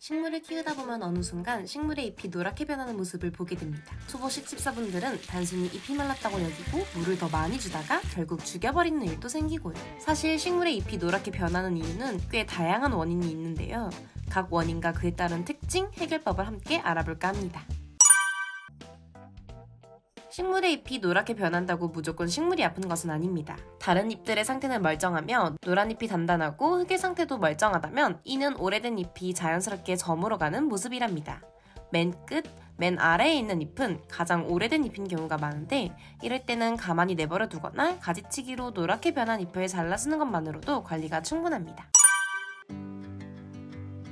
식물을 키우다 보면 어느 순간 식물의 잎이 노랗게 변하는 모습을 보게 됩니다. 초보 식집사분들은 단순히 잎이 말랐다고 여기고 물을 더 많이 주다가 결국 죽여버리는 일도 생기고요. 사실 식물의 잎이 노랗게 변하는 이유는 꽤 다양한 원인이 있는데요. 각 원인과 그에 따른 특징, 해결법을 함께 알아볼까 합니다. 식물의 잎이 노랗게 변한다고 무조건 식물이 아픈 것은 아닙니다. 다른 잎들의 상태는 멀쩡하며 노란 잎이 단단하고 흙의 상태도 멀쩡하다면 이는 오래된 잎이 자연스럽게 저물어가는 모습이랍니다. 맨 끝, 맨 아래에 있는 잎은 가장 오래된 잎인 경우가 많은데 이럴 때는 가만히 내버려 두거나 가지치기로 노랗게 변한 잎을 잘라주는 것만으로도 관리가 충분합니다.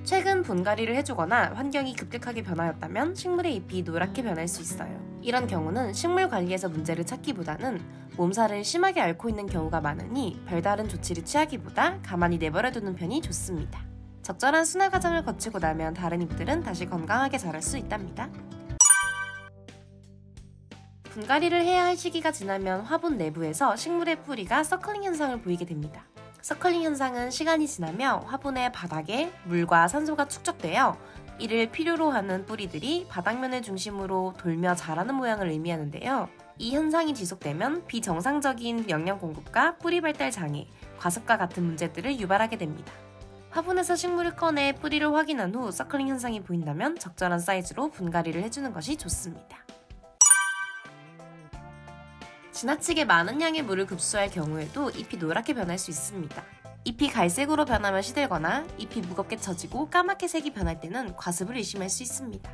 최근 분갈이를 해주거나 환경이 급격하게 변하였다면 식물의 잎이 노랗게 변할 수 있어요. 이런 경우는 식물 관리에서 문제를 찾기보다는 몸살을 심하게 앓고 있는 경우가 많으니 별다른 조치를 취하기보다 가만히 내버려두는 편이 좋습니다. 적절한 순화 과정을 거치고 나면 다른 잎들은 다시 건강하게 자랄 수 있답니다. 분갈이를 해야 할 시기가 지나면 화분 내부에서 식물의 뿌리가 서클링 현상을 보이게 됩니다. 서클링 현상은 시간이 지나며 화분의 바닥에 물과 산소가 축적되어 이를 필요로 하는 뿌리들이 바닥면을 중심으로 돌며 자라는 모양을 의미하는데요. 이 현상이 지속되면 비정상적인 영양 공급과 뿌리 발달 장애, 과습과 같은 문제들을 유발하게 됩니다. 화분에서 식물을 꺼내 뿌리를 확인한 후 서클링 현상이 보인다면 적절한 사이즈로 분갈이를 해주는 것이 좋습니다. 지나치게 많은 양의 물을 급수할 경우에도 잎이 노랗게 변할 수 있습니다. 잎이 갈색으로 변하면 시들거나 잎이 무겁게 처지고 까맣게 색이 변할 때는 과습을 의심할 수 있습니다.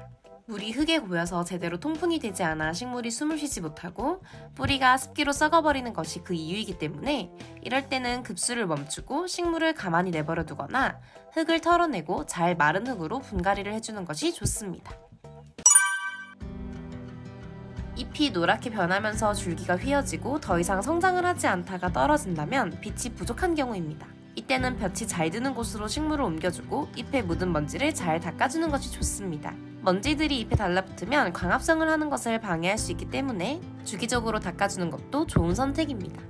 물이 흙에 고여서 제대로 통풍이 되지 않아 식물이 숨을 쉬지 못하고 뿌리가 습기로 썩어버리는 것이 그 이유이기 때문에 이럴 때는 급수를 멈추고 식물을 가만히 내버려 두거나 흙을 털어내고 잘 마른 흙으로 분갈이를 해주는 것이 좋습니다. 잎이 노랗게 변하면서 줄기가 휘어지고 더 이상 성장을 하지 않다가 떨어진다면 빛이 부족한 경우입니다. 이때는 볕이 잘 드는 곳으로 식물을 옮겨주고 잎에 묻은 먼지를 잘 닦아주는 것이 좋습니다. 먼지들이 잎에 달라붙으면 광합성을 하는 것을 방해할 수 있기 때문에 주기적으로 닦아주는 것도 좋은 선택입니다.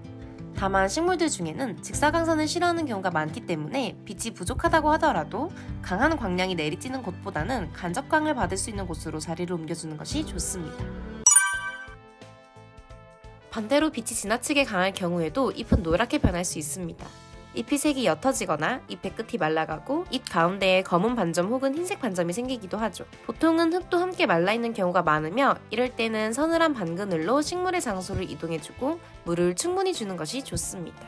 다만 식물들 중에는 직사광선을 싫어하는 경우가 많기 때문에 빛이 부족하다고 하더라도 강한 광량이 내리쬐는 곳보다는 간접광을 받을 수 있는 곳으로 자리를 옮겨주는 것이 좋습니다. 반대로 빛이 지나치게 강할 경우에도 잎은 노랗게 변할 수 있습니다. 잎의 색이 옅어지거나 잎의 끝이 말라가고 잎 가운데에 검은 반점 혹은 흰색 반점이 생기기도 하죠. 보통은 흙도 함께 말라있는 경우가 많으며 이럴 때는 서늘한 반그늘로 식물의 장소를 이동해주고 물을 충분히 주는 것이 좋습니다.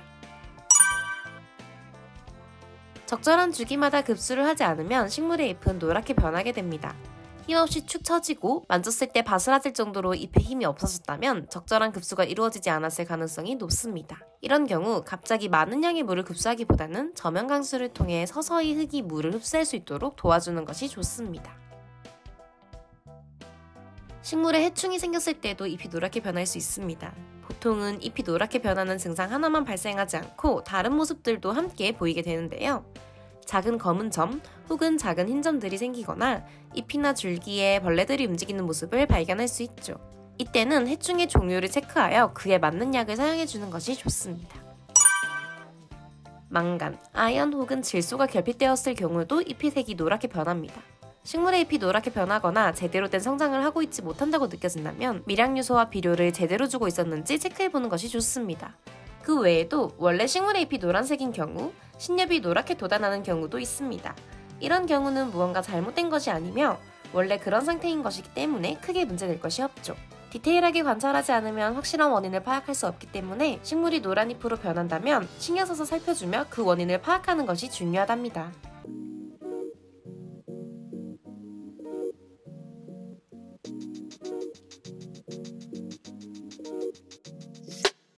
적절한 주기마다 급수를 하지 않으면 식물의 잎은 노랗게 변하게 됩니다. 힘없이 축 처지고 만졌을 때 바스라질 정도로 잎에 힘이 없어졌다면 적절한 급수가 이루어지지 않았을 가능성이 높습니다. 이런 경우 갑자기 많은 양의 물을 급수하기보다는 저면 강수를 통해 서서히 흙이 물을 흡수할 수 있도록 도와주는 것이 좋습니다. 식물에 해충이 생겼을 때도 잎이 노랗게 변할 수 있습니다. 보통은 잎이 노랗게 변하는 증상 하나만 발생하지 않고 다른 모습들도 함께 보이게 되는데요. 작은 검은 점 혹은 작은 흰 점들이 생기거나 잎이나 줄기에 벌레들이 움직이는 모습을 발견할 수 있죠. 이때는 해충의 종류를 체크하여 그에 맞는 약을 사용해주는 것이 좋습니다. 망간, 아연 혹은 질소가 결핍되었을 경우도 잎의 색이 노랗게 변합니다. 식물의 잎이 노랗게 변하거나 제대로 된 성장을 하고 있지 못한다고 느껴진다면 미량요소와 비료를 제대로 주고 있었는지 체크해보는 것이 좋습니다. 그 외에도 원래 식물의 잎이 노란색인 경우 신엽이 노랗게 돋아나는 경우도 있습니다. 이런 경우는 무언가 잘못된 것이 아니며 원래 그런 상태인 것이기 때문에 크게 문제될 것이 없죠. 디테일하게 관찰하지 않으면 확실한 원인을 파악할 수 없기 때문에 식물이 노란 잎으로 변한다면 신경 써서 살펴주며 그 원인을 파악하는 것이 중요하답니다.